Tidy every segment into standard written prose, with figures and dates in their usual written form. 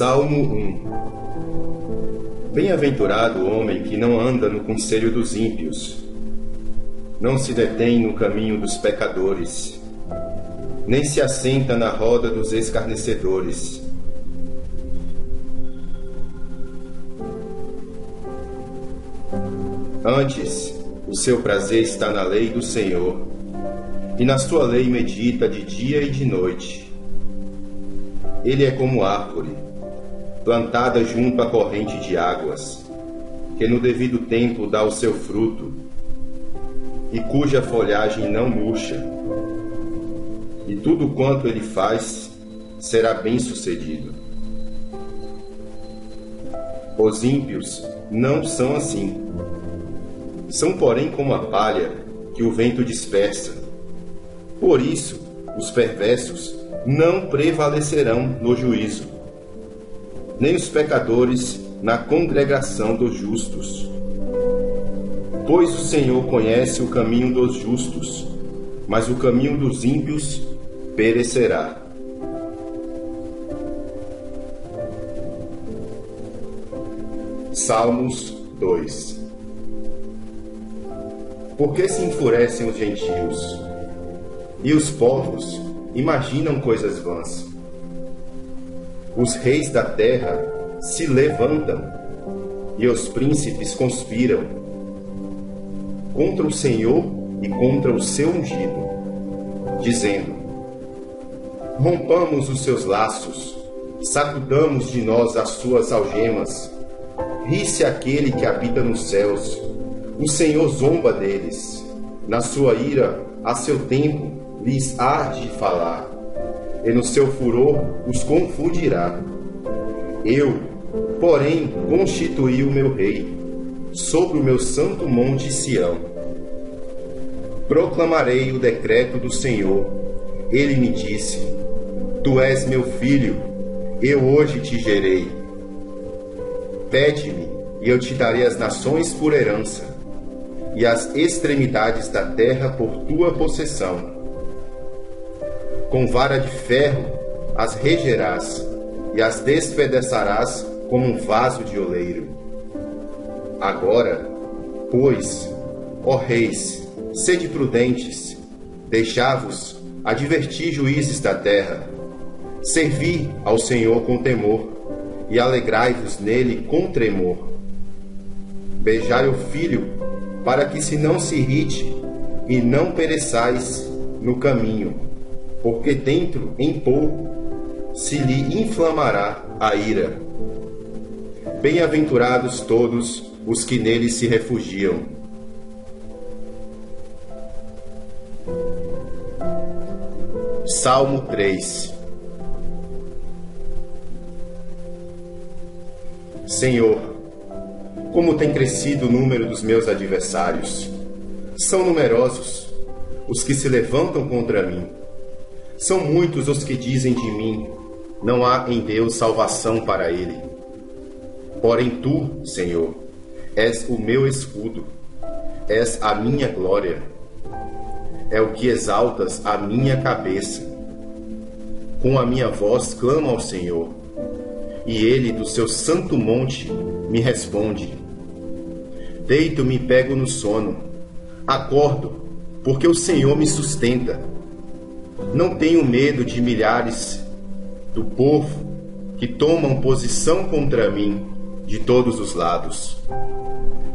Salmo 1. Bem-aventurado o homem que não anda no conselho dos ímpios, não se detém no caminho dos pecadores, nem se assenta na roda dos escarnecedores. Antes, o seu prazer está na lei do Senhor, e na sua lei medita de dia e de noite. Ele é como árvore, plantada junto à corrente de águas, que no devido tempo dá o seu fruto, e cuja folhagem não murcha. E tudo quanto ele faz será bem-sucedido. Os ímpios não são assim. São, porém, como a palha que o vento dispersa. Por isso, os perversos não prevalecerão no juízo, nem os pecadores na congregação dos justos. Pois o Senhor conhece o caminho dos justos, mas o caminho dos ímpios perecerá. Salmos 2. Por que se enfurecem os gentios? E os povos imaginam coisas vãs. Os reis da terra se levantam, e os príncipes conspiram contra o Senhor e contra o seu ungido, dizendo: rompamos os seus laços, sacudamos de nós as suas algemas. Ri-se aquele que habita nos céus, o Senhor zomba deles. Na sua ira, a seu tempo, lhes há de falar, e no seu furor os confundirá. Eu, porém, constituí o meu rei sobre o meu santo monte Sião. Proclamarei o decreto do Senhor. Ele me disse: tu és meu filho, eu hoje te gerei. Pede-me, e eu te darei as nações por herança, e as extremidades da terra por tua possessão. Com vara de ferro as regerás, e as despedaçarás como um vaso de oleiro. Agora, pois, ó reis, sede prudentes, deixai-vos advertir juízes da terra. Servi ao Senhor com temor, e alegrai-vos nele com tremor. Beijai o filho, para que se não se irrite, e não pereçais no caminho, porque dentro, em pouco, se lhe inflamará a ira. Bem-aventurados todos os que nele se refugiam. Salmo 3. Senhor, como tem crescido o número dos meus adversários. São numerosos os que se levantam contra mim. São muitos os que dizem de mim: não há em Deus salvação para ele. Porém tu, Senhor, és o meu escudo, és a minha glória. É o que exaltas a minha cabeça. Com a minha voz clamo ao Senhor, e ele do seu santo monte me responde. Deito-me e pego no sono, acordo, porque o Senhor me sustenta. Não tenho medo de milhares do povo que tomam posição contra mim de todos os lados.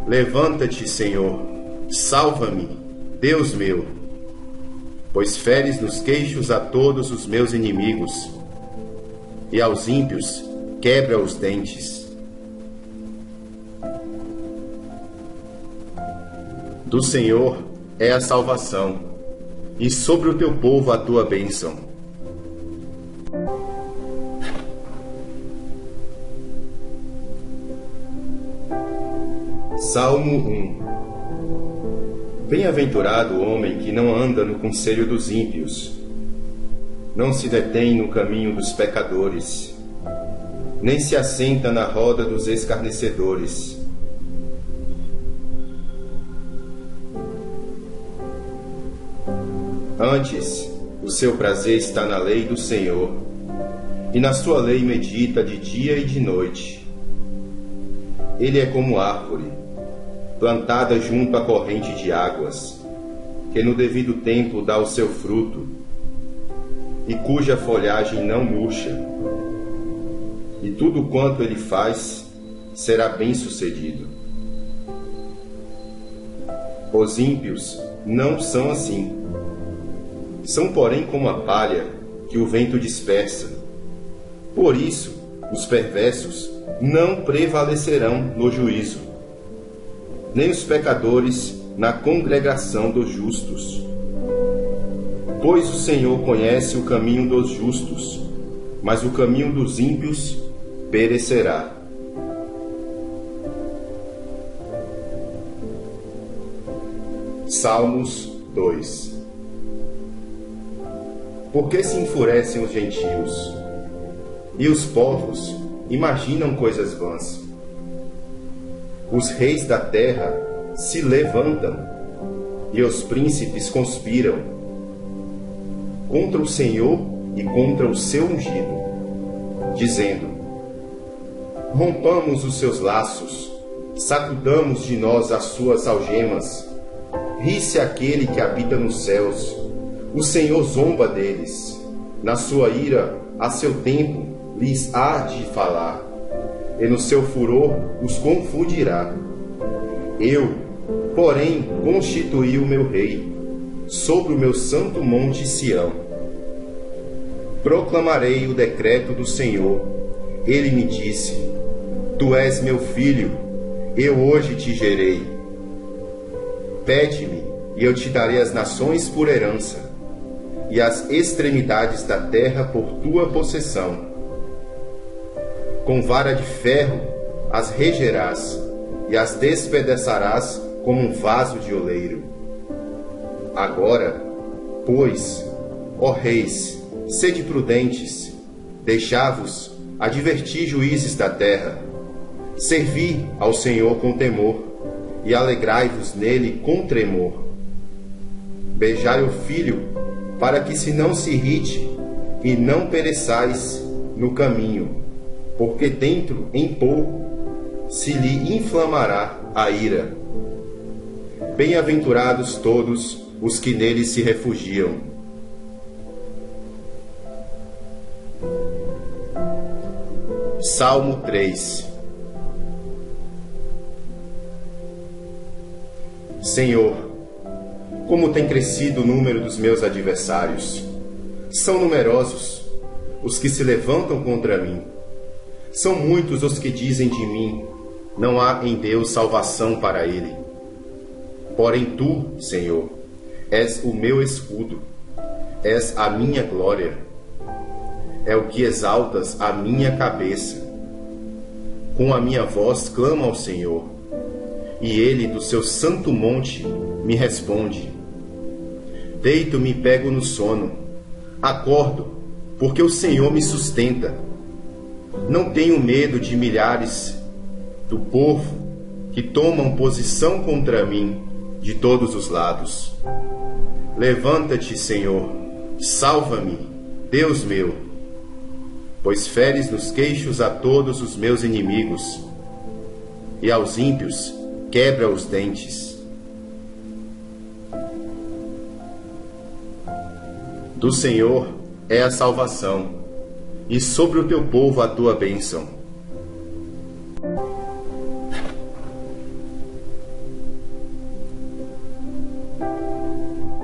Levanta-te, Senhor, salva-me, Deus meu, pois feres nos queixos a todos os meus inimigos, e aos ímpios quebra os dentes. Do Senhor é a salvação, e sobre o teu povo a tua bênção. Salmo 1. Bem-aventurado o homem que não anda no conselho dos ímpios, não se detém no caminho dos pecadores, nem se assenta na roda dos escarnecedores. Antes, o seu prazer está na lei do Senhor, e na sua lei medita de dia e de noite. Ele é como árvore, plantada junto à corrente de águas, que no devido tempo dá o seu fruto, e cuja folhagem não murcha. E tudo quanto ele faz será bem-sucedido. Os ímpios não são assim. São, porém, como a palha que o vento dispersa. Por isso, os perversos não prevalecerão no juízo, nem os pecadores na congregação dos justos. Pois o Senhor conhece o caminho dos justos, mas o caminho dos ímpios perecerá. Salmos 2. Por que se enfurecem os gentios? E os povos imaginam coisas vãs. Os reis da terra se levantam, e os príncipes conspiram contra o Senhor e contra o seu ungido, dizendo: rompamos os seus laços, sacudamos de nós as suas algemas. Ri-se aquele que habita nos céus, o Senhor zomba deles. Na sua ira, a seu tempo, lhes há de falar, e no seu furor os confundirá. Eu, porém, constituí o meu rei sobre o meu santo monte Sião. Proclamarei o decreto do Senhor. Ele me disse: tu és meu filho, eu hoje te gerei. Pede-me, e eu te darei as nações por herança, e as extremidades da terra por tua possessão. Com vara de ferro as regerás, e as despedaçarás como um vaso de oleiro. Agora, pois, ó reis, sede prudentes, deixai-vos advertir juízes da terra. Servi ao Senhor com temor, e alegrai-vos nele com tremor. Beijai o filho, para que se não se irrite, e não pereçais no caminho, porque dentro, em pouco, se lhe inflamará a ira. Bem-aventurados todos os que nele se refugiam. Salmo 3. Senhor, como tem crescido o número dos meus adversários. São numerosos os que se levantam contra mim. São muitos os que dizem de mim: não há em Deus salvação para ele. Porém tu, Senhor, és o meu escudo, és a minha glória. É o que exaltas a minha cabeça. Com a minha voz clamo ao Senhor, e ele do seu santo monte me responde. Deito-me e pego no sono, acordo, porque o Senhor me sustenta. Não tenho medo de milhares do povo que tomam posição contra mim de todos os lados. Levanta-te, Senhor, salva-me, Deus meu, pois feres nos queixos a todos os meus inimigos, e aos ímpios quebra os dentes. Do Senhor é a salvação, e sobre o teu povo a tua bênção.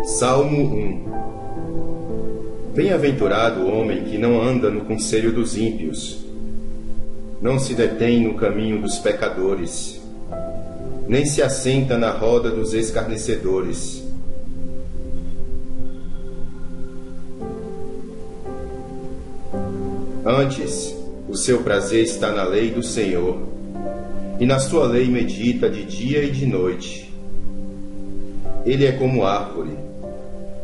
Salmo 1. Bem-aventurado o homem que não anda no conselho dos ímpios, não se detém no caminho dos pecadores, nem se assenta na roda dos escarnecedores. Antes, o seu prazer está na lei do Senhor, e na sua lei medita de dia e de noite. Ele é como árvore,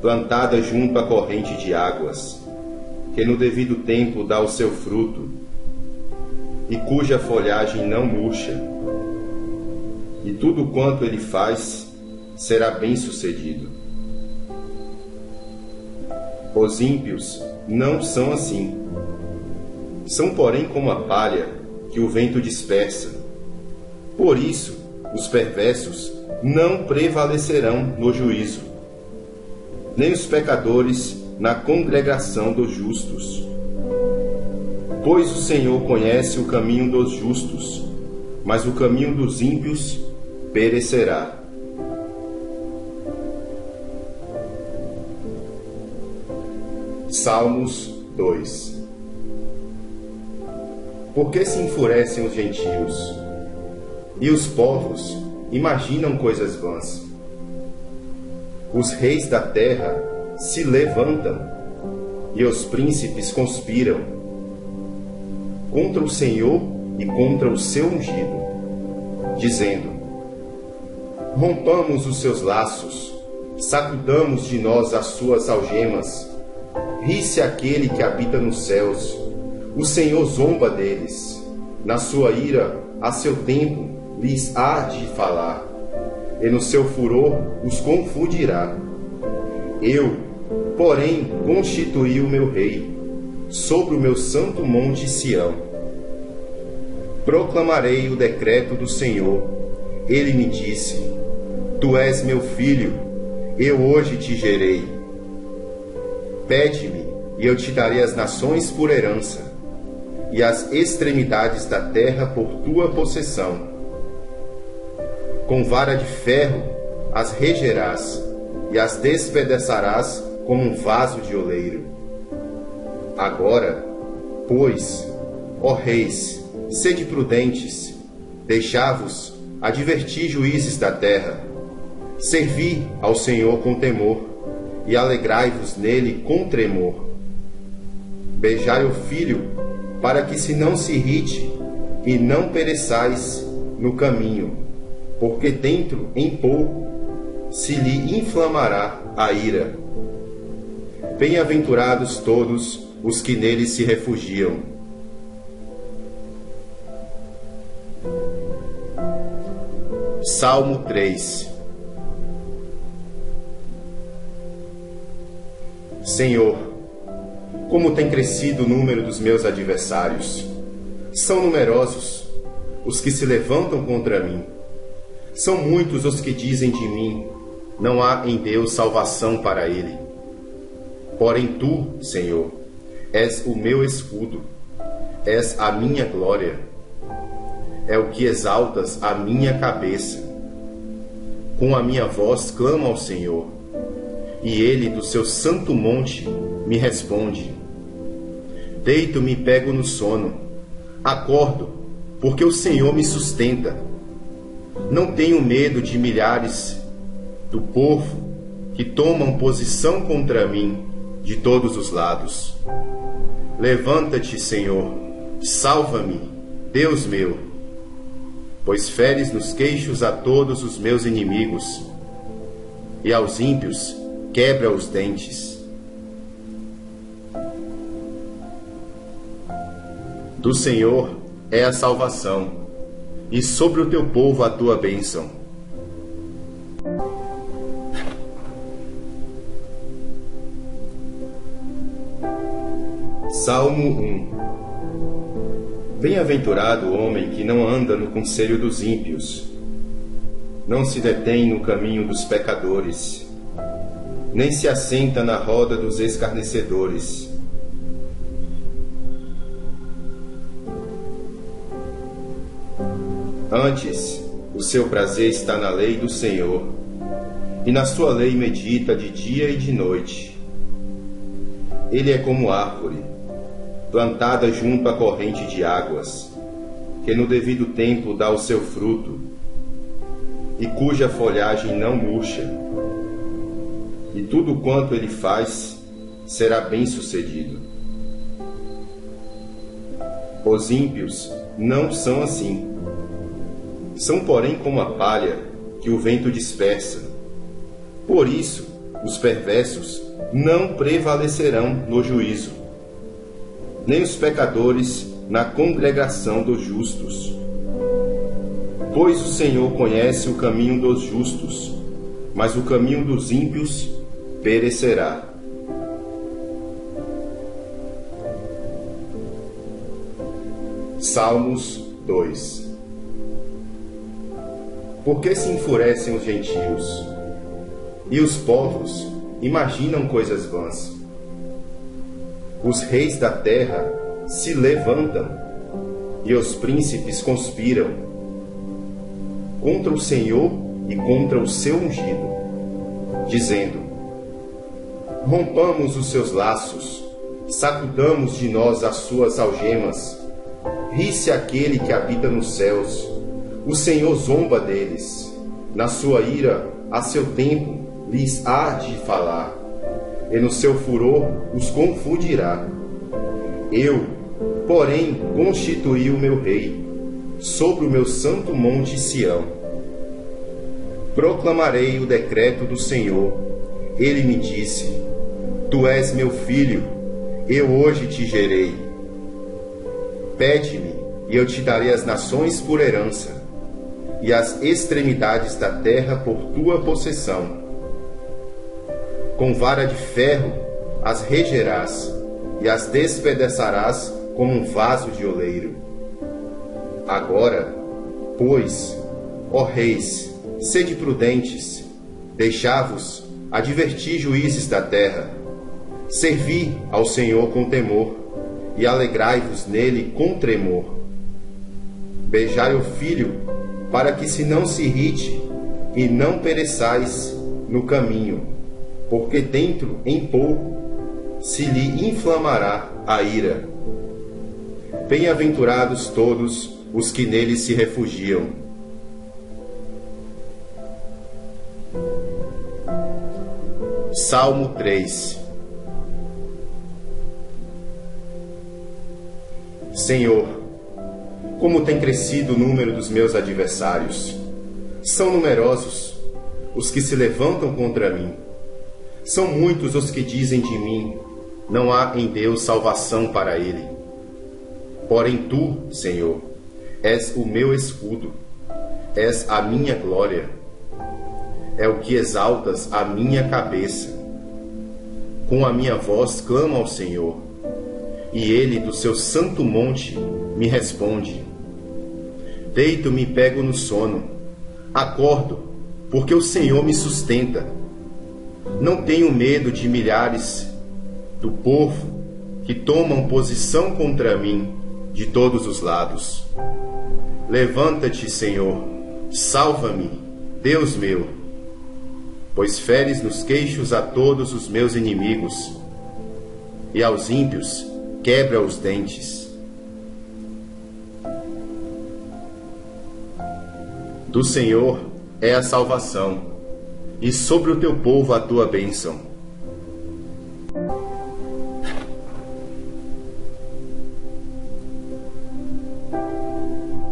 plantada junto à corrente de águas, que no devido tempo dá o seu fruto, e cuja folhagem não murcha. E tudo quanto ele faz será bem-sucedido. Os ímpios não são assim. São, porém, como a palha que o vento dispersa. Por isso, os perversos não prevalecerão no juízo, nem os pecadores na congregação dos justos. Pois o Senhor conhece o caminho dos justos, mas o caminho dos ímpios perecerá. Salmos 2. Por que se enfurecem os gentios? E os povos imaginam coisas vãs. Os reis da terra se levantam, e os príncipes conspiram contra o Senhor e contra o seu ungido, dizendo: rompamos os seus laços, sacudamos de nós as suas algemas. Ri-se aquele que habita nos céus, o Senhor zomba deles. Na sua ira, a seu tempo, lhes há de falar, e no seu furor os confundirá. Eu, porém, constituí o meu rei sobre o meu santo monte Sião. Proclamarei o decreto do Senhor. Ele me disse: tu és meu filho, eu hoje te gerei. Pede-me, e eu te darei as nações por herança, e as extremidades da terra por tua possessão. Com vara de ferro as regerás, e as despedaçarás como um vaso de oleiro. Agora, pois, ó reis, sede prudentes, deixai-vos advertir juízes da terra. Servi ao Senhor com temor, e alegrai-vos nele com tremor. Beijai o filho, para que se não se irrite, e não pereçais no caminho, porque dentro, em pouco, se lhe inflamará a ira. Bem-aventurados todos os que nele se refugiam. Salmo 3. Senhor, como tem crescido o número dos meus adversários. São numerosos os que se levantam contra mim. São muitos os que dizem de mim: não há em Deus salvação para ele. Porém tu, Senhor, és o meu escudo, és a minha glória. É o que exaltas a minha cabeça. Com a minha voz clamo ao Senhor, e ele do seu santo monte me responde. Deito-me e pego no sono, acordo, porque o Senhor me sustenta. Não tenho medo de milhares do povo que tomam posição contra mim de todos os lados. Levanta-te, Senhor, salva-me, Deus meu, pois feres nos queixos a todos os meus inimigos, e aos ímpios quebra os dentes. Do Senhor é a salvação, e sobre o teu povo a tua bênção. Salmo 1. Bem-aventurado o homem que não anda no conselho dos ímpios, não se detém no caminho dos pecadores, nem se assenta na roda dos escarnecedores. Antes, o seu prazer está na lei do Senhor, e na sua lei medita de dia e de noite. Ele é como árvore, plantada junto à corrente de águas, que no devido tempo dá o seu fruto, e cuja folhagem não murcha. E tudo quanto ele faz será bem-sucedido. Os ímpios não são assim. São, porém, como a palha que o vento dispersa. Por isso, os perversos não prevalecerão no juízo, nem os pecadores na congregação dos justos. Pois o Senhor conhece o caminho dos justos, mas o caminho dos ímpios perecerá. Salmos 2. Por que se enfurecem os gentios? E os povos imaginam coisas vãs. Os reis da terra se levantam, e os príncipes conspiram contra o Senhor e contra o seu ungido, dizendo: rompamos os seus laços, sacudamos de nós as suas algemas. Ri-se aquele que habita nos céus, o Senhor zomba deles. Na sua ira, a seu tempo, lhes há de falar, e no seu furor os confundirá. Eu, porém, constituí o meu rei sobre o meu santo monte Sião. Proclamarei o decreto do Senhor. Ele me disse: tu és meu filho, eu hoje te gerei. Pede-me, e eu te darei as nações por herança, e as extremidades da terra por tua possessão. Com vara de ferro as regerás, e as despedaçarás como um vaso de oleiro. Agora, pois, ó reis, sede prudentes, deixai-vos advertir juízes da terra. Servi ao Senhor com temor, e alegrai-vos nele com tremor. Beijai o filho, para que se não se irrite, e não pereçais no caminho, porque dentro em pouco se lhe inflamará a ira. Bem-aventurados todos os que nele se refugiam. Salmo 3. Senhor, como tem crescido o número dos meus adversários. São numerosos os que se levantam contra mim. São muitos os que dizem de mim: não há em Deus salvação para ele. Porém tu, Senhor, és o meu escudo, és a minha glória. É o que exaltas a minha cabeça. Com a minha voz clamo ao Senhor, e ele do seu santo monte me responde. Deito-me e pego no sono, acordo, porque o Senhor me sustenta. Não tenho medo de milhares do povo que tomam posição contra mim de todos os lados. Levanta-te, Senhor, salva-me, Deus meu, pois feres nos queixos a todos os meus inimigos, e aos ímpios quebra os dentes. Do Senhor é a salvação, e sobre o teu povo a tua bênção.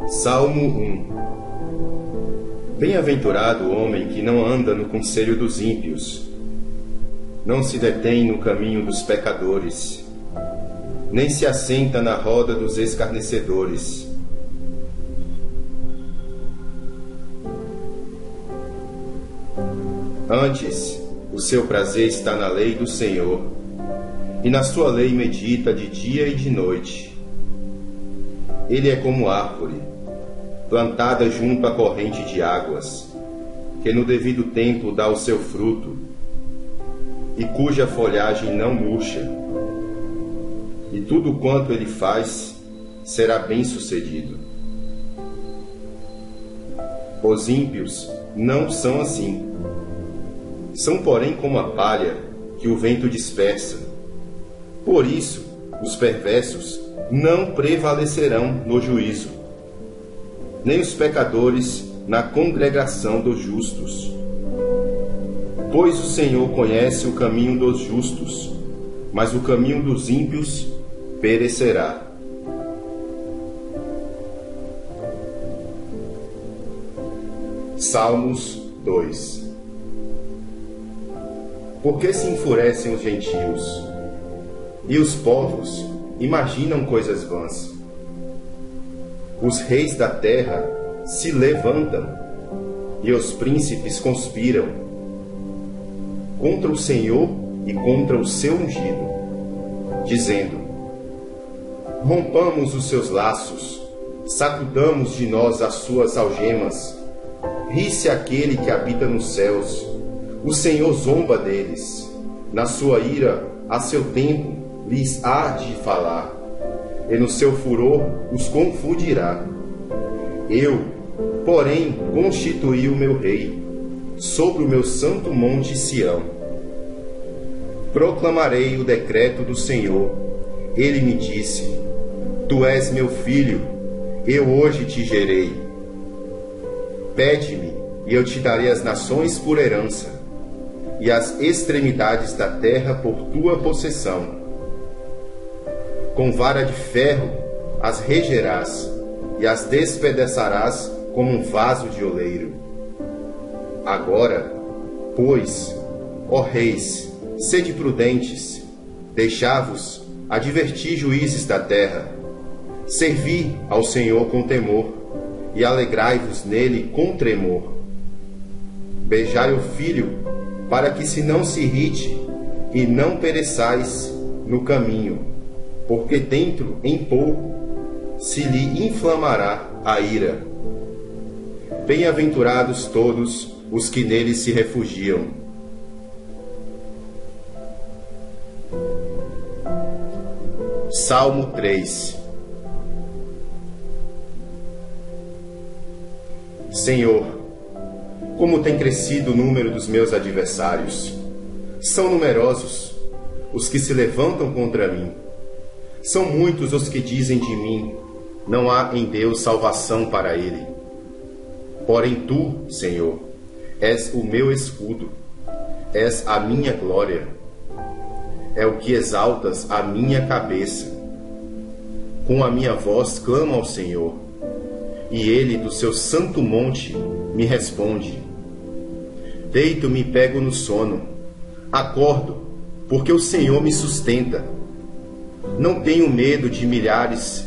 Salmo 1. Bem-aventurado o homem que não anda no conselho dos ímpios, não se detém no caminho dos pecadores, nem se assenta na roda dos escarnecedores. Antes, o seu prazer está na lei do Senhor, e na sua lei medita de dia e de noite. Ele é como árvore, plantada junto à corrente de águas, que no devido tempo dá o seu fruto, e cuja folhagem não murcha. E tudo quanto ele faz será bem-sucedido. Os ímpios não são assim. São, porém, como a palha que o vento dispersa. Por isso, os perversos não prevalecerão no juízo, nem os pecadores na congregação dos justos. Pois o Senhor conhece o caminho dos justos, mas o caminho dos ímpios perecerá. Salmos 2. Por que se enfurecem os gentios? E os povos imaginam coisas vãs. Os reis da terra se levantam, e os príncipes conspiram contra o Senhor e contra o seu ungido, dizendo: Rompamos os seus laços, sacudamos de nós as suas algemas. Ri-se aquele que habita nos céus, o Senhor zomba deles. Na sua ira, a seu tempo, lhes há de falar, e no seu furor os confundirá. Eu, porém, constituí o meu rei, sobre o meu santo monte Sião. Proclamarei o decreto do Senhor. Ele me disse: Tu és meu filho, eu hoje te gerei. Pede-me, e eu te darei as nações por herança, e as extremidades da terra por tua possessão. Com vara de ferro as regerás, e as despedaçarás como um vaso de oleiro. Agora, pois, ó reis, sede prudentes, deixai-vos advertir juízes da terra. Servi ao Senhor com temor, e alegrai-vos nele com tremor. Beijai o filho, para que se não se irrite, e não pereçais no caminho, porque dentro em pouco se lhe inflamará a ira. Bem-aventurados todos os que nele se refugiam. Salmo 3. Senhor, como tem crescido o número dos meus adversários. São numerosos os que se levantam contra mim. São muitos os que dizem de mim: não há em Deus salvação para ele. Porém tu, Senhor, és o meu escudo, és a minha glória. É o que exaltas a minha cabeça. Com a minha voz clamo ao Senhor, e ele do seu santo monte me responde. Deito-me e pego no sono, acordo, porque o Senhor me sustenta. Não tenho medo de milhares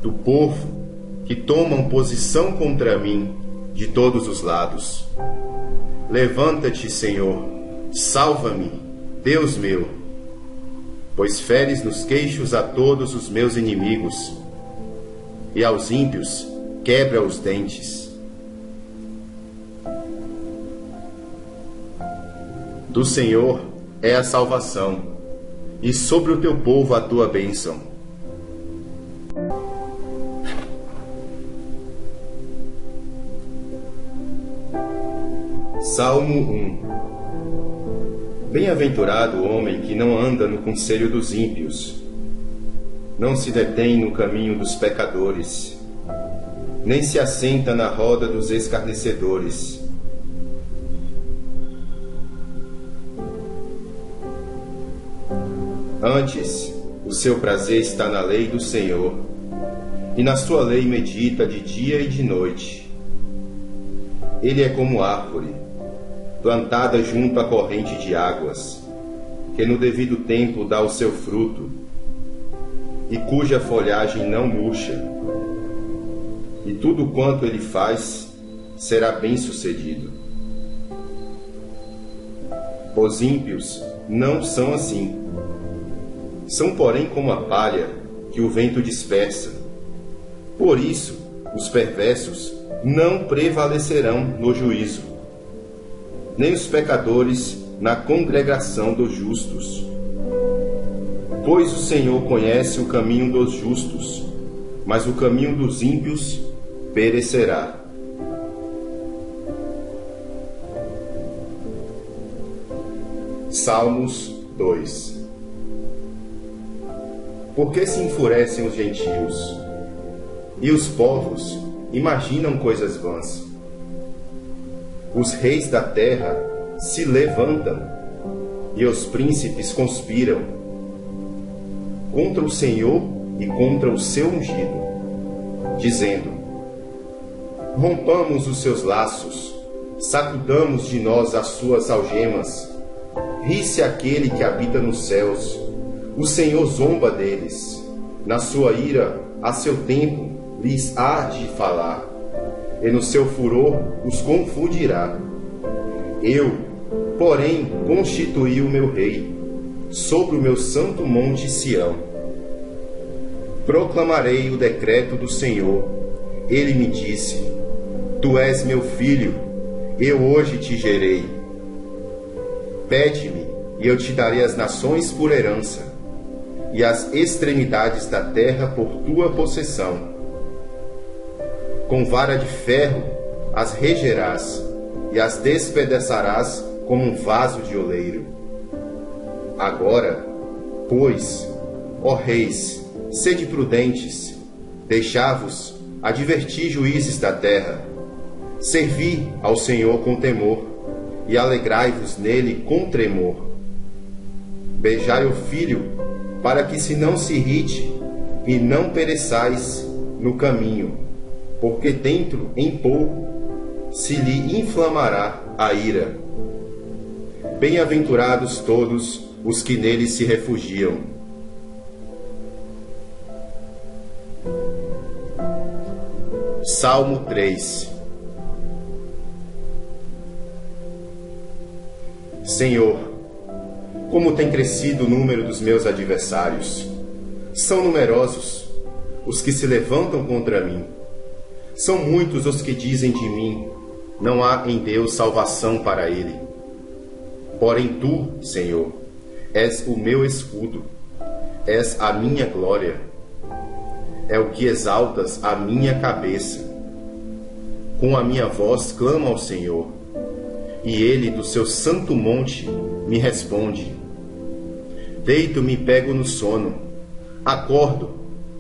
do povo que tomam posição contra mim de todos os lados. Levanta-te, Senhor, salva-me, Deus meu, pois feres nos queixos a todos os meus inimigos, e aos ímpios quebra os dentes. Do Senhor é a salvação, e sobre o teu povo a tua bênção. Salmo 1. Bem-aventurado o homem que não anda no conselho dos ímpios, não se detém no caminho dos pecadores, nem se assenta na roda dos escarnecedores. Antes, o seu prazer está na lei do Senhor, e na sua lei medita de dia e de noite. Ele é como árvore, plantada junto à corrente de águas, que no devido tempo dá o seu fruto, e cuja folhagem não murcha. E tudo quanto ele faz será bem-sucedido. Os ímpios não são assim. São, porém, como a palha que o vento dispersa. Por isso, os perversos não prevalecerão no juízo, nem os pecadores na congregação dos justos. Pois o Senhor conhece o caminho dos justos, mas o caminho dos ímpios perecerá. Salmos 2. Por que se enfurecem os gentios? E os povos imaginam coisas vãs. Os reis da terra se levantam, e os príncipes conspiram contra o Senhor e contra o seu ungido, dizendo: rompamos os seus laços, sacudamos de nós as suas algemas. Ri-se aquele que habita nos céus, o Senhor zomba deles. Na sua ira, a seu tempo, lhes há de falar, e no seu furor os confundirá. Eu, porém, constituí o meu rei, sobre o meu santo monte Sião. Proclamarei o decreto do Senhor. Ele me disse: Tu és meu filho, eu hoje te gerei. Pede-me, e eu te darei as nações por herança, e as extremidades da terra por tua possessão. Com vara de ferro as regerás, e as despedaçarás como um vaso de oleiro. Agora, pois, ó reis, sede prudentes, deixai-vos advertir juízes da terra. Servi ao Senhor com temor, e alegrai-vos nele com tremor. Beijai o filho, para que se não se irrite, e não pereçais no caminho, porque dentro em pouco se lhe inflamará a ira. Bem-aventurados todos os que nele se refugiam. Salmo 3. Senhor, como tem crescido o número dos meus adversários. São numerosos os que se levantam contra mim. São muitos os que dizem de mim: não há em Deus salvação para ele. Porém tu, Senhor, és o meu escudo, és a minha glória. É o que exaltas a minha cabeça. Com a minha voz clamo ao Senhor, e ele do seu santo monte me responde. Deito-me e pego no sono, acordo,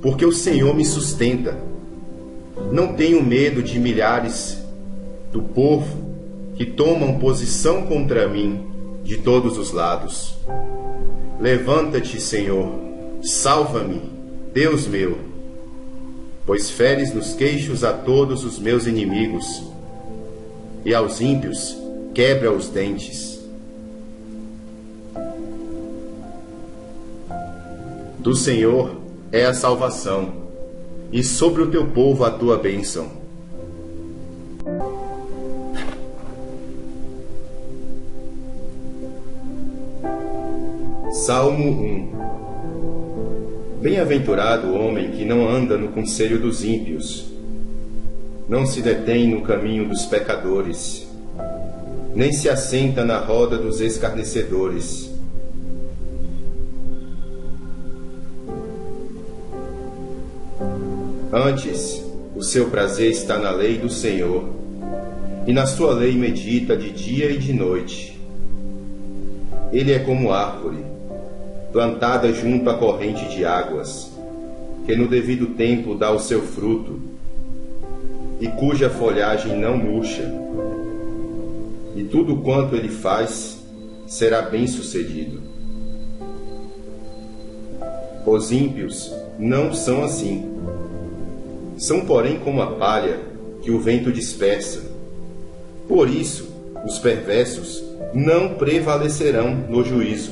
porque o Senhor me sustenta. Não tenho medo de milhares do povo que tomam posição contra mim de todos os lados. Levanta-te, Senhor, salva-me, Deus meu, pois feres nos queixos a todos os meus inimigos, e aos ímpios quebra os dentes. Do Senhor é a salvação, e sobre o teu povo a tua bênção. Salmo 1. Bem-aventurado o homem que não anda no conselho dos ímpios, não se detém no caminho dos pecadores, nem se assenta na roda dos escarnecedores. Antes, o seu prazer está na lei do Senhor, e na sua lei medita de dia e de noite. Ele é como árvore, plantada junto à corrente de águas, que no devido tempo dá o seu fruto, e cuja folhagem não murcha. E tudo quanto ele faz será bem-sucedido. Os ímpios não são assim. São, porém, como a palha que o vento dispersa. Por isso, os perversos não prevalecerão no juízo,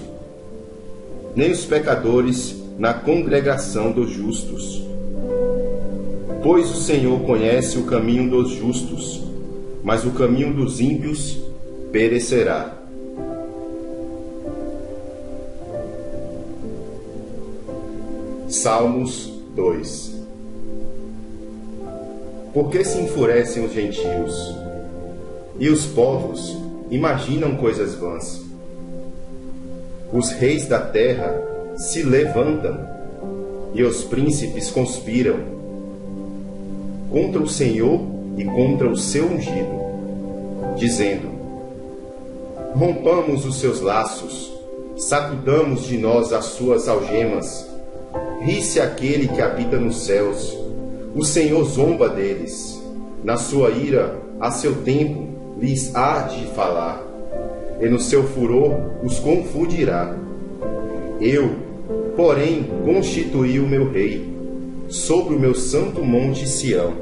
nem os pecadores na congregação dos justos. Pois o Senhor conhece o caminho dos justos, mas o caminho dos ímpios perecerá. Salmos 2. Por que se enfurecem os gentios? E os povos imaginam coisas vãs. Os reis da terra se levantam, e os príncipes conspiram contra o Senhor e contra o seu ungido, dizendo: rompamos os seus laços, sacudamos de nós as suas algemas. Ri-se aquele que habita nos céus, o Senhor zomba deles. Na sua ira, a seu tempo, lhes há de falar, e no seu furor os confundirá. Eu, porém, constituí o meu rei sobre o meu santo monte Sião.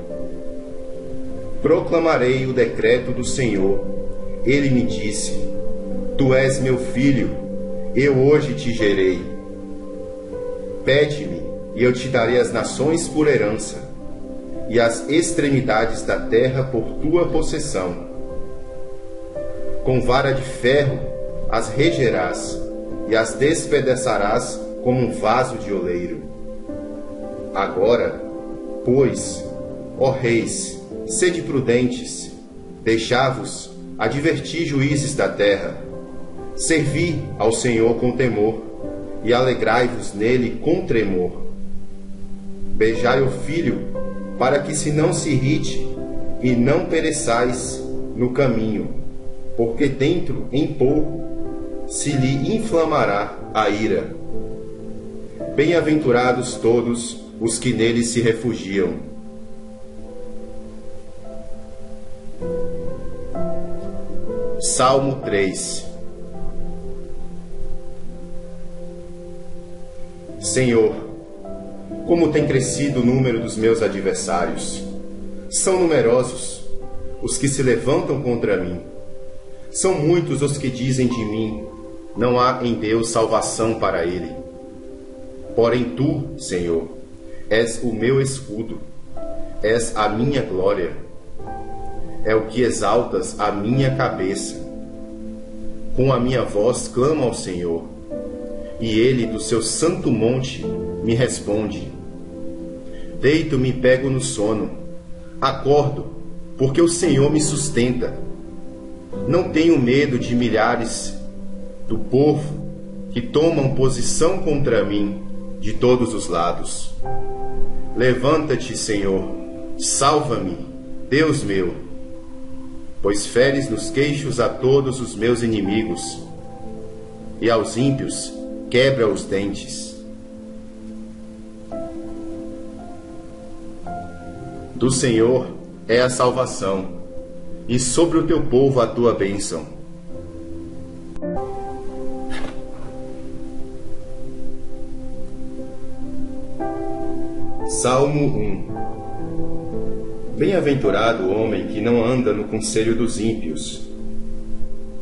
Proclamarei o decreto do Senhor. Ele me disse: Tu és meu filho, eu hoje te gerei. Pede-me, e eu te darei as nações por herança, e as extremidades da terra por tua possessão. Com vara de ferro as regerás, e as despedaçarás como um vaso de oleiro. Agora, pois, ó reis, sede prudentes, deixai-vos advertir juízes da terra. Servi ao Senhor com temor, e alegrai-vos nele com tremor. Beijai o filho, para que se não se irrite, e não pereçais no caminho, porque dentro em pouco se lhe inflamará a ira. Bem-aventurados todos os que nele se refugiam. Salmo 3. Senhor, como tem crescido o número dos meus adversários. São numerosos os que se levantam contra mim. São muitos os que dizem de mim: não há em Deus salvação para ele. Porém tu, Senhor, és o meu escudo, és a minha glória. É o que exaltas a minha cabeça. Com a minha voz clamo ao Senhor, e ele do seu santo monte me responde. Deito-me e pego no sono, acordo, porque o Senhor me sustenta. Não tenho medo de milhares do povo que tomam posição contra mim de todos os lados. Levanta-te, Senhor, salva-me, Deus meu, pois feres nos queixos a todos os meus inimigos, e aos ímpios quebra os dentes. Do Senhor é a salvação, e sobre o teu povo a tua bênção. Salmo 1. Bem-aventurado o homem que não anda no conselho dos ímpios,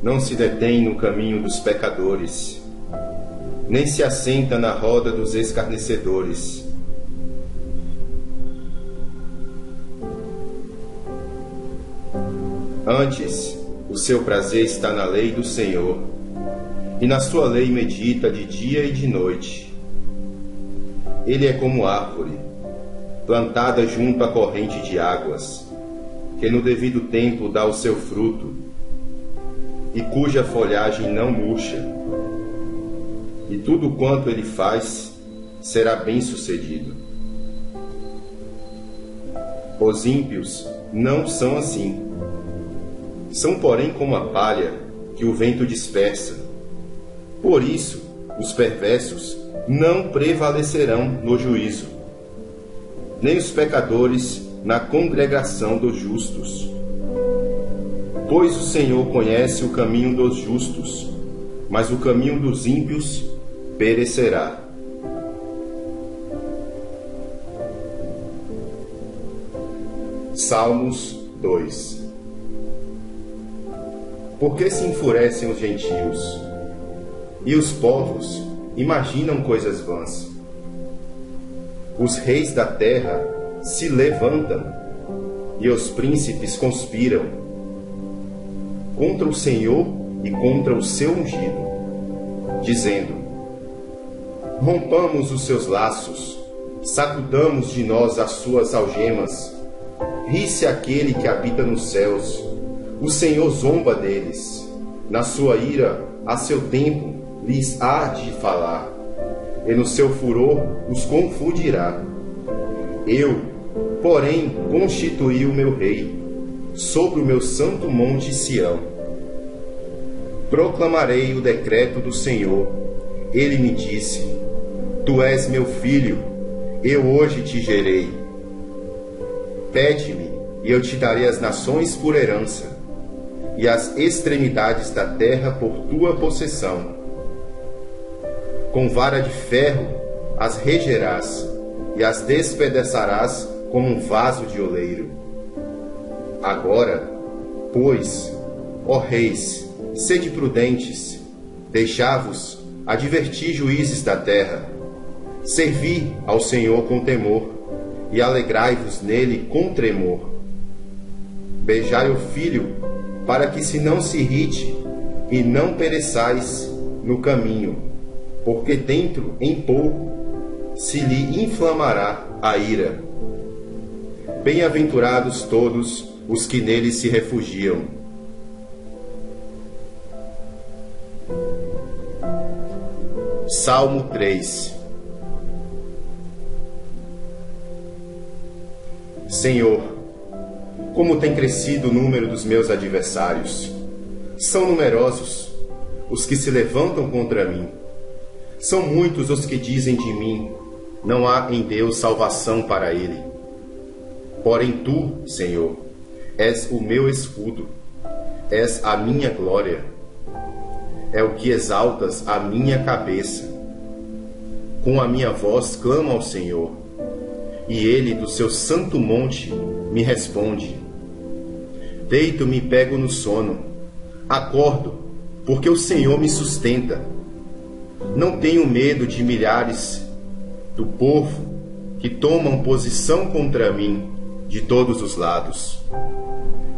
não se detém no caminho dos pecadores, nem se assenta na roda dos escarnecedores. Antes, o seu prazer está na lei do Senhor, e na sua lei medita de dia e de noite. Ele é como árvore, plantada junto à corrente de águas, que no devido tempo dá o seu fruto, e cuja folhagem não murcha. E tudo quanto ele faz será bem-sucedido. Os ímpios não são assim. São, porém, como a palha que o vento dispersa. Por isso, os perversos não prevalecerão no juízo, nem os pecadores na congregação dos justos. Pois o Senhor conhece o caminho dos justos, mas o caminho dos ímpios perecerá. Salmos 2. Por que se enfurecem os gentios? E os povos imaginam coisas vãs. Os reis da terra se levantam, e os príncipes conspiram contra o Senhor e contra o seu ungido, dizendo: rompamos os seus laços, sacudamos de nós as suas algemas. Ri-se aquele que habita nos céus, o Senhor zomba deles. Na sua ira, a seu tempo, lhes há de falar, e no seu furor os confundirá. Eu, porém, constituí o meu rei, sobre o meu santo monte Sião. Proclamarei o decreto do Senhor. Ele me disse: tu és meu filho, eu hoje te gerei. Pede-me, e eu te darei as nações por herança, e as extremidades da terra por tua possessão. Com vara de ferro as regerás, e as despedaçarás como um vaso de oleiro. Agora, pois, ó reis, sede prudentes, deixai-vos advertir juízes da terra. Servi ao Senhor com temor, e alegrai-vos nele com tremor. Beijai o filho, para que se não se irrite, e não pereçais no caminho, porque dentro em pouco se lhe inflamará a ira. Bem-aventurados todos os que nele se refugiam. Salmo 3. Senhor, como tem crescido o número dos meus adversários. São numerosos os que se levantam contra mim. São muitos os que dizem de mim: não há em Deus salvação para ele. Porém tu, Senhor, és o meu escudo, és a minha glória. É o que exaltas a minha cabeça. Com a minha voz clamo ao Senhor, e ele do seu santo monte me responde. Deito-me e pego no sono, acordo, porque o Senhor me sustenta. Não tenho medo de milhares do povo que tomam posição contra mim de todos os lados.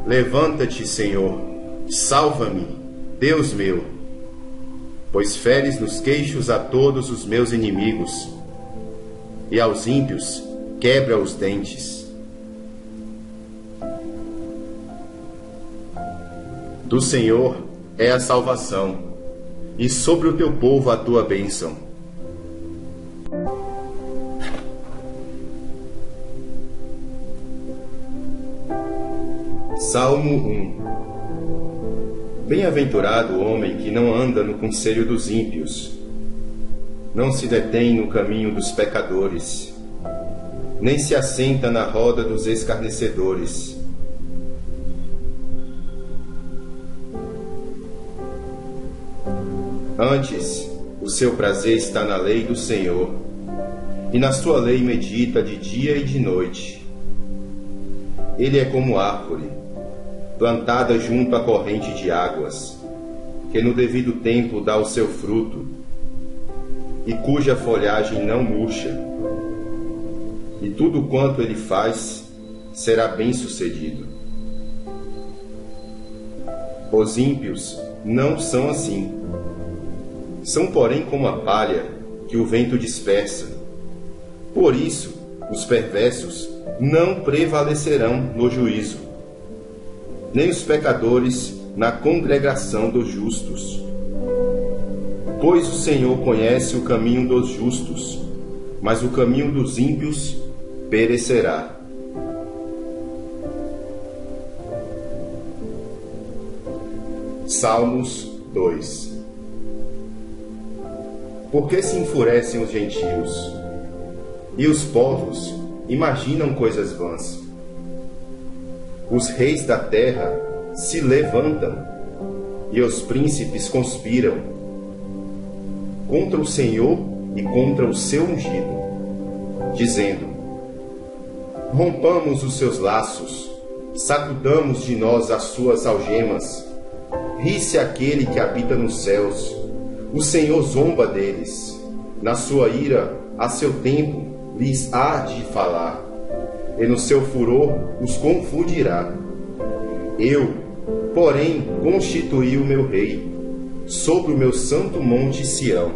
Levanta-te, Senhor, salva-me, Deus meu, pois feres nos queixos a todos os meus inimigos, e aos ímpios quebra os dentes. Do Senhor é a salvação, e sobre o teu povo a tua bênção. Salmo 1. Bem-aventurado o homem que não anda no conselho dos ímpios, não se detém no caminho dos pecadores, nem se assenta na roda dos escarnecedores. Antes, o seu prazer está na lei do Senhor, e na sua lei medita de dia e de noite. Ele é como árvore, plantada junto à corrente de águas, que no devido tempo dá o seu fruto, e cuja folhagem não murcha. E tudo quanto ele faz será bem-sucedido. Os ímpios não são assim. São, porém, como a palha que o vento dispersa. Por isso, os perversos não prevalecerão no juízo, nem os pecadores na congregação dos justos. Pois o Senhor conhece o caminho dos justos, mas o caminho dos ímpios perecerá. Salmos 2. Por que se enfurecem os gentios? E os povos imaginam coisas vãs. Os reis da terra se levantam, e os príncipes conspiram contra o Senhor e contra o seu ungido, dizendo: rompamos os seus laços, sacudamos de nós as suas algemas. Ri-se aquele que habita nos céus, o Senhor zomba deles. Na sua ira, a seu tempo, lhes há de falar, e no seu furor os confundirá. Eu, porém, constituí o meu rei, sobre o meu santo monte Sião.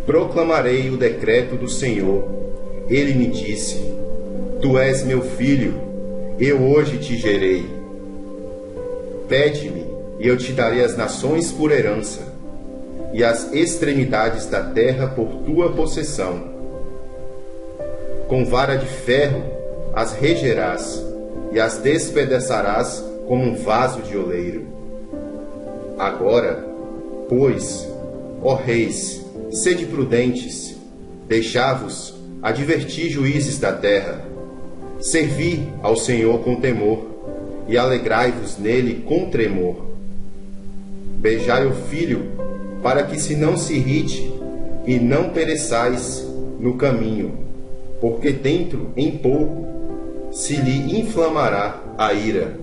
Proclamarei o decreto do Senhor. Ele me disse: tu és meu filho, eu hoje te gerei. Pede-me, e eu te darei as nações por herança, e as extremidades da terra por tua possessão. Com vara de ferro as regerás, e as despedaçarás como um vaso de oleiro. Agora, pois, ó reis, sede prudentes, deixai-vos advertir juízes da terra. Servi ao Senhor com temor, e alegrai-vos nele com tremor. Beijai o filho, para que se não se irrite, e não pereçais no caminho, porque dentro em pouco se lhe inflamará a ira.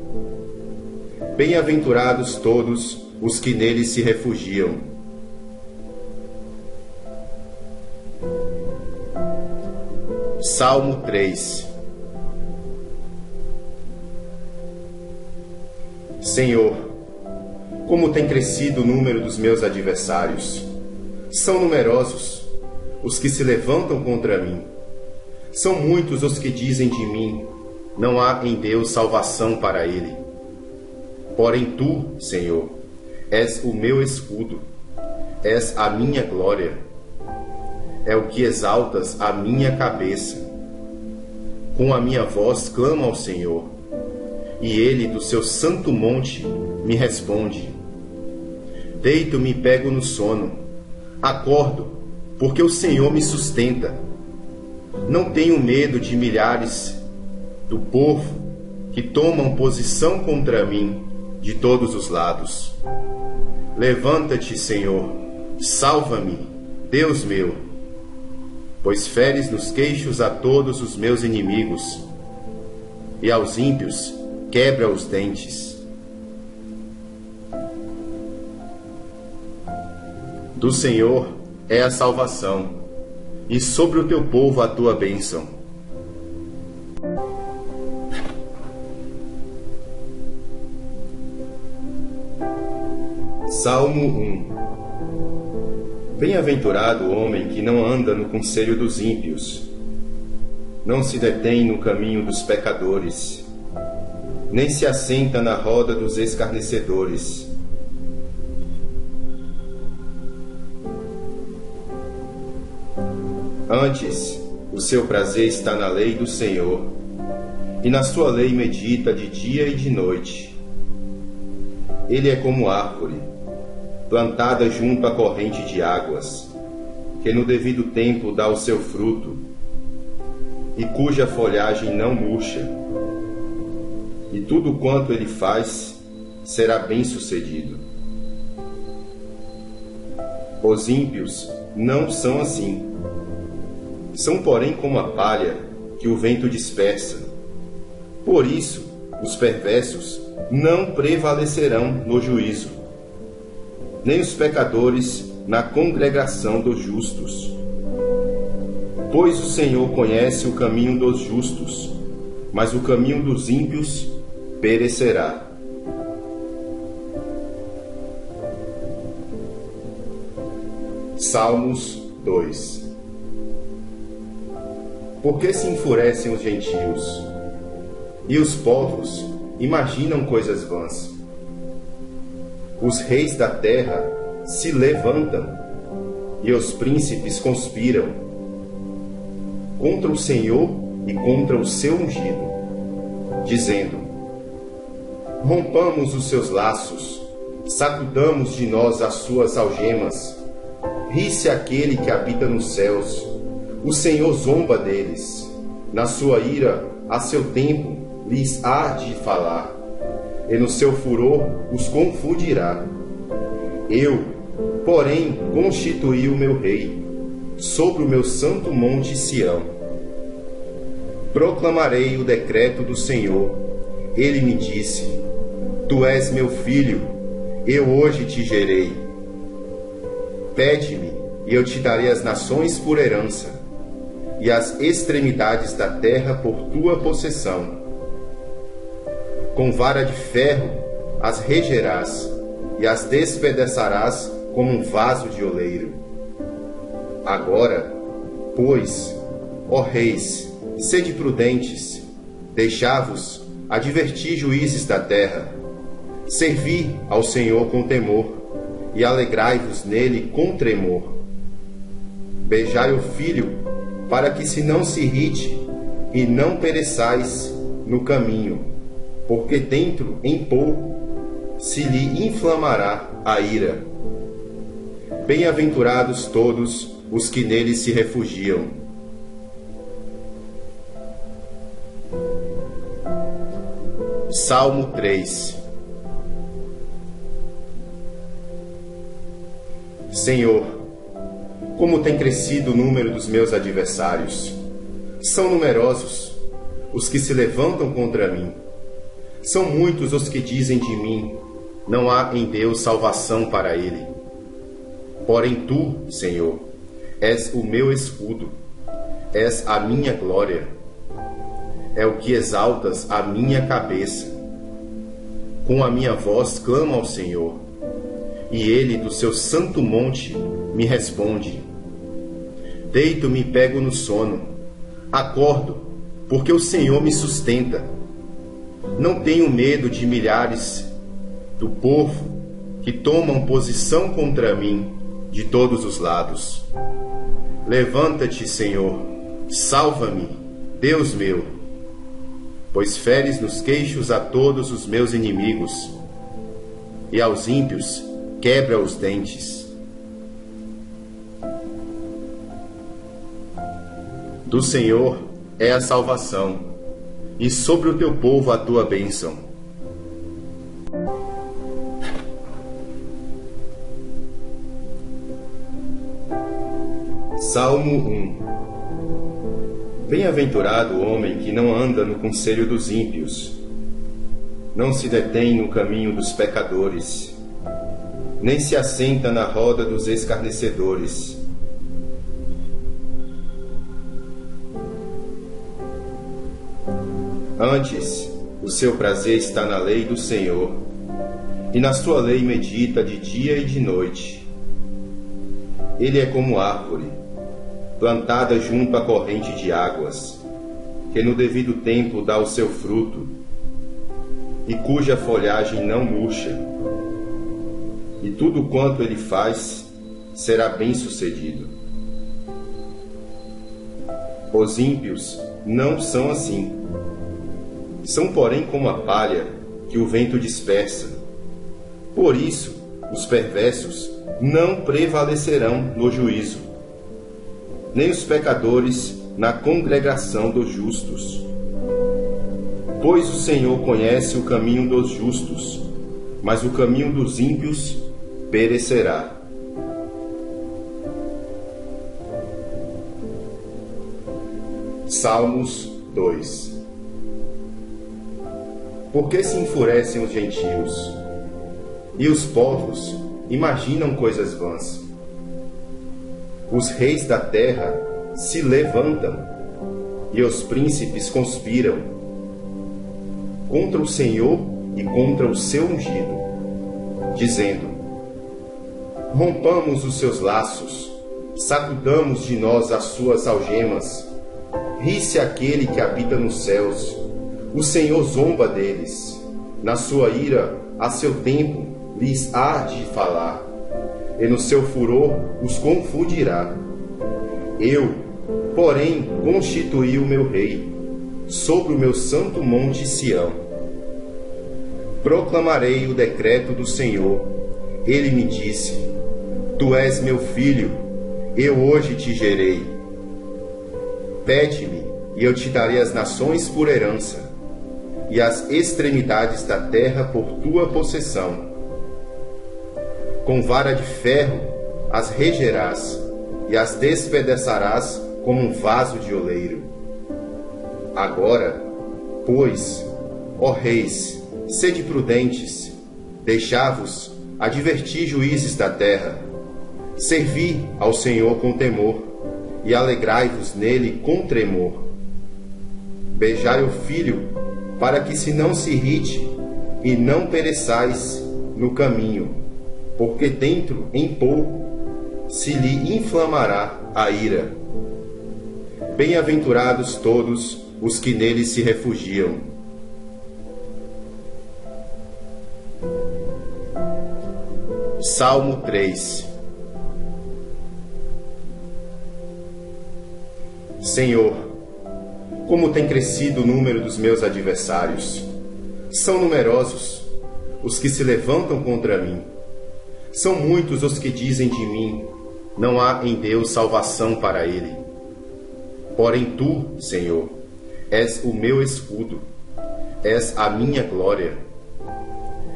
Bem-aventurados todos os que nele se refugiam. Salmo 3. Senhor, como tem crescido o número dos meus adversários. São numerosos os que se levantam contra mim. São muitos os que dizem de mim: não há em Deus salvação para ele. Porém tu, Senhor, és o meu escudo, és a minha glória. É o que exaltas a minha cabeça. Com a minha voz clamo ao Senhor, e ele do seu santo monte me responde. Deito-me e pego no sono, acordo, porque o Senhor me sustenta. Não tenho medo de milhares do povo que tomam posição contra mim de todos os lados. Levanta-te, Senhor, salva-me, Deus meu, pois feres nos queixos a todos os meus inimigos, e aos ímpios quebra os dentes. Do Senhor é a salvação, e sobre o teu povo a tua bênção. Salmo 1. Bem-aventurado o homem que não anda no conselho dos ímpios, não se detém no caminho dos pecadores, nem se assenta na roda dos escarnecedores. Antes, o seu prazer está na lei do Senhor, e na sua lei medita de dia e de noite. Ele é como árvore, plantada junto à corrente de águas, que no devido tempo dá o seu fruto, e cuja folhagem não murcha. E tudo quanto ele faz será bem-sucedido. Os ímpios não são assim. São, porém, como a palha que o vento dispersa. Por isso, os perversos não prevalecerão no juízo, nem os pecadores na congregação dos justos. Pois o Senhor conhece o caminho dos justos, mas o caminho dos ímpios perecerá. Salmos 2. Por que se enfurecem os gentios? E os povos imaginam coisas vãs. Os reis da terra se levantam, e os príncipes conspiram contra o Senhor e contra o seu ungido, dizendo: rompamos os seus laços, sacudamos de nós as suas algemas. Ri-se aquele que habita nos céus, o Senhor zomba deles. Na sua ira, a seu tempo, lhes há de falar, e no seu furor os confundirá. Eu, porém, constituí o meu rei, sobre o meu santo monte Sião. Proclamarei o decreto do Senhor. Ele me disse: tu és meu filho, eu hoje te gerei. Pede-me, e eu te darei as nações por herança, e as extremidades da terra por tua possessão. Com vara de ferro as regerás, e as despedaçarás como um vaso de oleiro. Agora, pois, ó reis, sede prudentes, deixai-vos advertir juízes da terra. Servi ao Senhor com temor, e alegrai-vos nele com tremor. Beijai o filho, para que se não se irrite, e não pereçais no caminho, porque dentro em pouco se lhe inflamará a ira. Bem-aventurados todos os que nele se refugiam. Salmo 3. Senhor, como tem crescido o número dos meus adversários. São numerosos os que se levantam contra mim. São muitos os que dizem de mim: não há em Deus salvação para ele. Porém tu, Senhor, és o meu escudo, és a minha glória. É o que exaltas a minha cabeça. Com a minha voz clamo ao Senhor, e ele do seu santo monte me responde. Deito-me e pego no sono. Acordo, porque o Senhor me sustenta. Não tenho medo de milhares do povo que tomam posição contra mim de todos os lados. Levanta-te, Senhor, salva-me, Deus meu, pois feres nos queixos a todos os meus inimigos, e aos ímpios quebra os dentes. Do Senhor é a salvação, e sobre o teu povo a tua bênção. Salmo 1. Bem-aventurado o homem que não anda no conselho dos ímpios, não se detém no caminho dos pecadores, nem se assenta na roda dos escarnecedores. Antes, o seu prazer está na lei do Senhor, e na sua lei medita de dia e de noite. Ele é como árvore, plantada junto à corrente de águas, que no devido tempo dá o seu fruto, e cuja folhagem não murcha. E tudo quanto ele faz será bem-sucedido. Os ímpios não são assim. São, porém, como a palha que o vento dispersa. Por isso, os perversos não prevalecerão no juízo, nem os pecadores na congregação dos justos. Pois o Senhor conhece o caminho dos justos, mas o caminho dos ímpios perecerá. Salmos 2. Por que se enfurecem os gentios? E os povos imaginam coisas vãs. Os reis da terra se levantam, e os príncipes conspiram contra o Senhor e contra o seu ungido, dizendo: rompamos os seus laços, sacudamos de nós as suas algemas. Ri-se aquele que habita nos céus, o Senhor zomba deles. Na sua ira, a seu tempo, lhes há de falar, e no seu furor os confundirá. Eu, porém, constituí o meu rei sobre o meu santo monte Sião. Proclamarei o decreto do Senhor. Ele me disse: tu és meu filho, eu hoje te gerei. Pede-me, e eu te darei as nações por herança, e as extremidades da terra por tua possessão. Com vara de ferro as regerás, e as despedaçarás como um vaso de oleiro. Agora, pois, ó reis, sede prudentes, deixai-vos advertir juízes da terra. Servi ao Senhor com temor, e alegrai-vos nele com tremor. Beijai o filho, para que se não se irrite, e não pereçais no caminho, porque dentro, em pouco, se lhe inflamará a ira. Bem-aventurados todos os que nele se refugiam. Salmo 3. Senhor, como tem crescido o número dos meus adversários. São numerosos os que se levantam contra mim. São muitos os que dizem de mim: não há em Deus salvação para ele. Porém tu, Senhor, és o meu escudo, és a minha glória.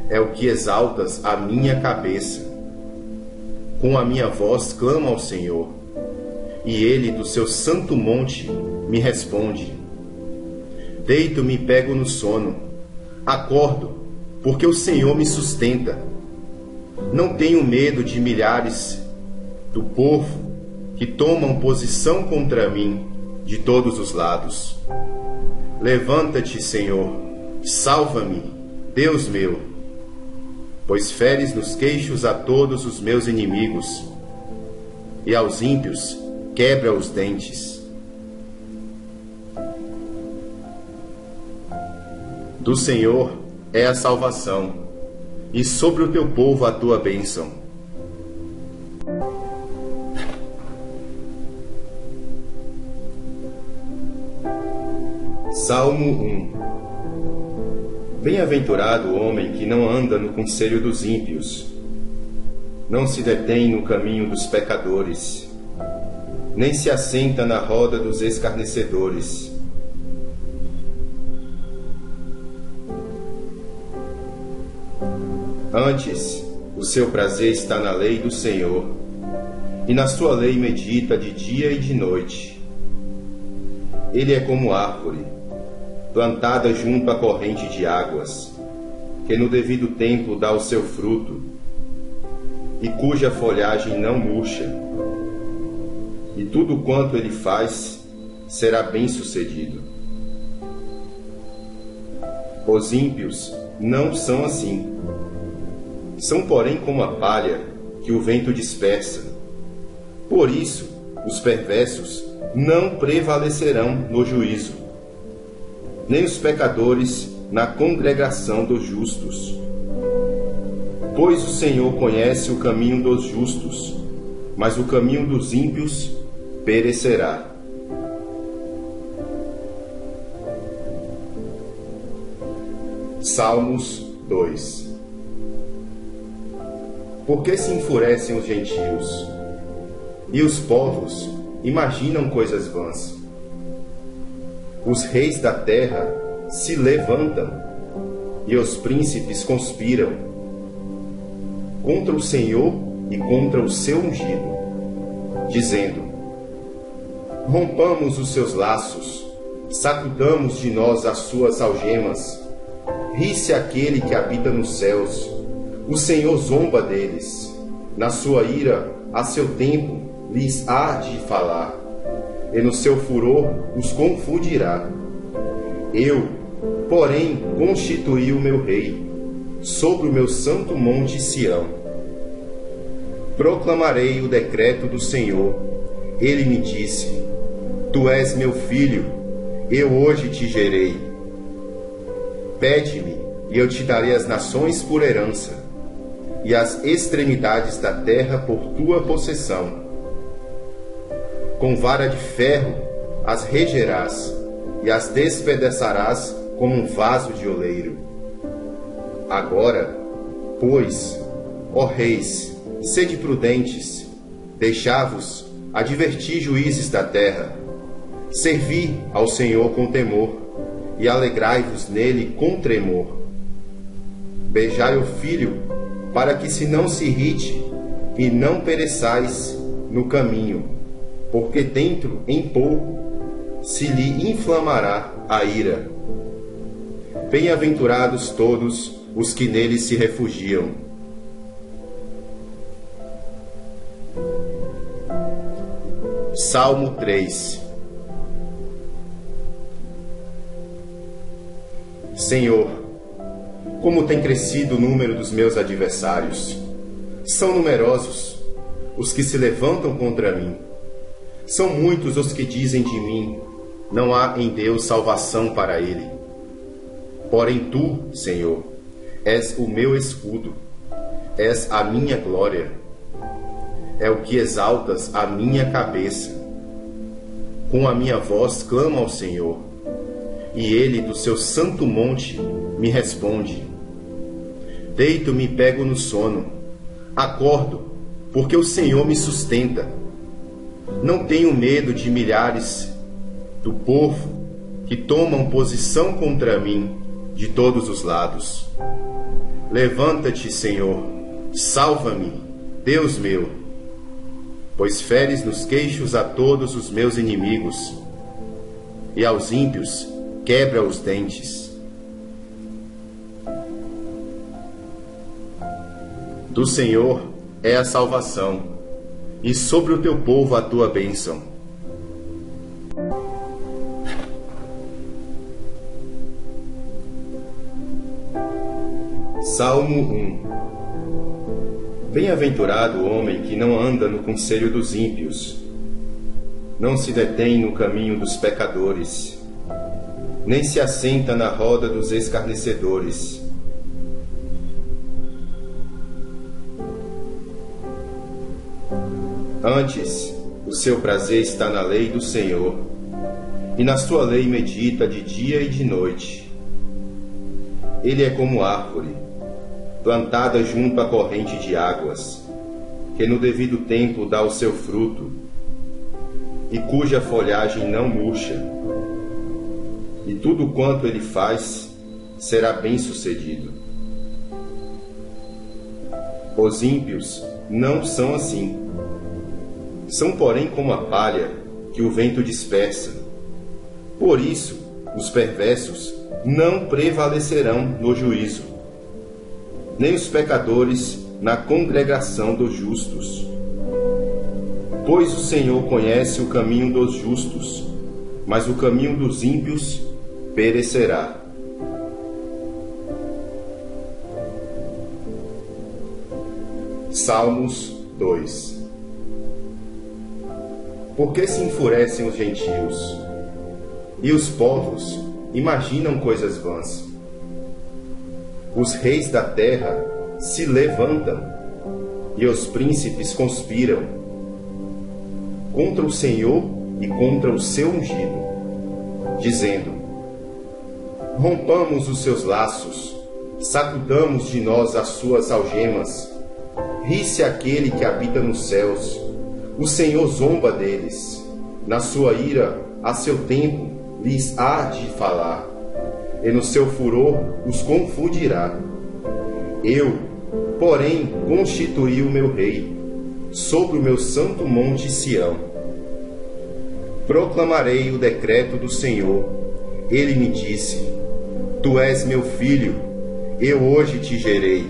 É o que exaltas a minha cabeça. Com a minha voz clamo ao Senhor, e ele do seu santo monte me responde. Deito-me e pego no sono. Acordo, porque o Senhor me sustenta. Não tenho medo de milhares do povo que tomam posição contra mim de todos os lados. Levanta-te, Senhor, salva-me, Deus meu, pois feres nos queixos a todos os meus inimigos, e aos ímpios quebra os dentes. Do Senhor é a salvação, e sobre o teu povo a tua bênção. Salmo 1. Bem-aventurado o homem que não anda no conselho dos ímpios, não se detém no caminho dos pecadores, nem se assenta na roda dos escarnecedores. Antes, o seu prazer está na lei do Senhor, e na sua lei medita de dia e de noite. Ele é como árvore, plantada junto à corrente de águas, que no devido tempo dá o seu fruto, e cuja folhagem não murcha. E tudo quanto ele faz será bem-sucedido. Os ímpios não são assim. São, porém, como a palha que o vento dispersa. Por isso, os perversos não prevalecerão no juízo, nem os pecadores na congregação dos justos. Pois o Senhor conhece o caminho dos justos, mas o caminho dos ímpios perecerá. Salmos 2. Por que se enfurecem os gentios? E os povos imaginam coisas vãs. Os reis da terra se levantam, e os príncipes conspiram contra o Senhor e contra o seu ungido, dizendo: rompamos os seus laços, sacudamos de nós as suas algemas. Ri-se aquele que habita nos céus, o Senhor zomba deles. Na sua ira, a seu tempo, lhes há de falar, e no seu furor os confundirá. Eu, porém, constituí o meu rei sobre o meu santo monte Sião. Proclamarei o decreto do Senhor. Ele me disse: tu és meu filho, eu hoje te gerei. Pede-me, e eu te darei as nações por herança, e as extremidades da terra por tua possessão. Com vara de ferro as regerás, e as despedaçarás como um vaso de oleiro. Agora, pois, ó reis, sede prudentes, deixai-vos advertir juízes da terra. Servi ao Senhor com temor, e alegrai-vos nele com tremor. Beijai o filho, para que se não se irrite, e não pereçais no caminho, porque dentro em pouco se lhe inflamará a ira. Bem-aventurados todos os que nele se refugiam. Salmo 3. Senhor, como tem crescido o número dos meus adversários. São numerosos os que se levantam contra mim. São muitos os que dizem de mim: não há em Deus salvação para ele. Porém tu, Senhor, és o meu escudo, és a minha glória. É o que exaltas a minha cabeça. Com a minha voz clamo ao Senhor, e ele do seu santo monte me responde. Deito-me e pego no sono, acordo, porque o Senhor me sustenta. Não tenho medo de milhares do povo que tomam posição contra mim de todos os lados. Levanta-te, Senhor, salva-me, Deus meu, pois feres nos queixos a todos os meus inimigos, e aos ímpios quebra os dentes. Do Senhor é a salvação, e sobre o teu povo a tua bênção. Salmo 1. Bem-aventurado o homem que não anda no conselho dos ímpios, não se detém no caminho dos pecadores, nem se assenta na roda dos escarnecedores. Antes, o seu prazer está na lei do Senhor, e na sua lei medita de dia e de noite. Ele é como árvore, plantada junto à corrente de águas, que no devido tempo dá o seu fruto, e cuja folhagem não murcha. E tudo quanto ele faz será bem-sucedido. Os ímpios não são assim. São, porém, como a palha que o vento dispersa. Por isso, os perversos não prevalecerão no juízo, nem os pecadores na congregação dos justos. Pois o Senhor conhece o caminho dos justos, mas o caminho dos ímpios perecerá. Salmos 2. Por que se enfurecem os gentios? E os povos imaginam coisas vãs. Os reis da terra se levantam, e os príncipes conspiram contra o Senhor e contra o seu ungido, dizendo: rompamos os seus laços, sacudamos de nós as suas algemas. Ri-se aquele que habita nos céus, o Senhor zomba deles. Na sua ira, a seu tempo, lhes há de falar, e no seu furor os confundirá. Eu, porém, constituí o meu rei sobre o meu santo monte Sião. Proclamarei o decreto do Senhor. Ele me disse: tu és meu filho, eu hoje te gerei.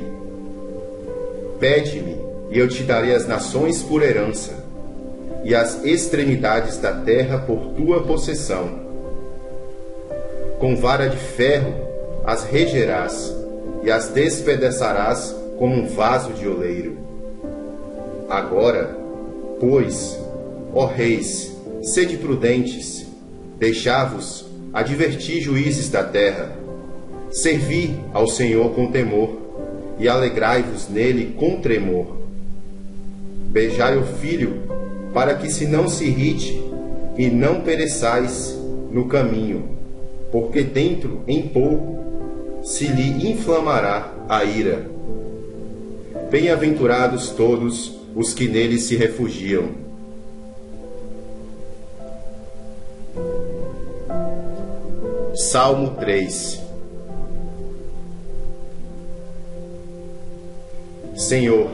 Pede-me, e eu te darei as nações por herança, e as extremidades da terra por tua possessão. Com vara de ferro as regerás, e as despedaçarás como um vaso de oleiro. Agora, pois, ó reis, sede prudentes, deixai-vos advertir juízes da terra. Servi ao Senhor com temor, e alegrai-vos nele com tremor. Beijai o filho, para que se não se irrite, e não pereçais no caminho, porque dentro em pouco se lhe inflamará a ira. Bem-aventurados todos os que nele se refugiam. Salmo 3. Senhor,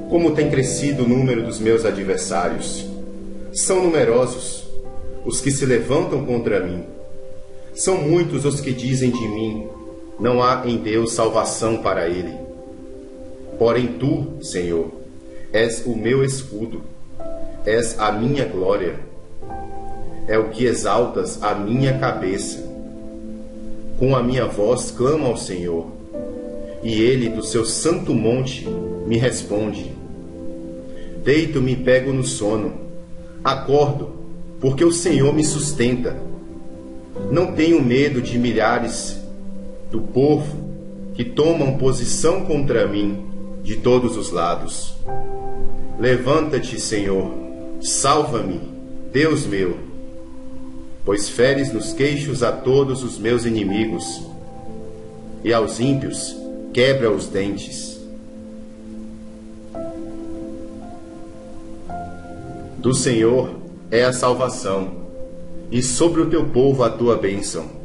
como tem crescido o número dos meus adversários. São numerosos os que se levantam contra mim. São muitos os que dizem de mim: não há em Deus salvação para ele. Porém tu, Senhor, és o meu escudo, és a minha glória. É o que exaltas a minha cabeça. Com a minha voz clamo ao Senhor, e ele do seu santo monte me responde. Deito-me e pego no sono, acordo, porque o Senhor me sustenta. Não tenho medo de milhares do povo que tomam posição contra mim de todos os lados. Levanta-te, Senhor, salva-me, Deus meu, pois feres nos queixos a todos os meus inimigos, e aos ímpios quebra os dentes. Do Senhor é a salvação, e sobre o teu povo a tua bênção.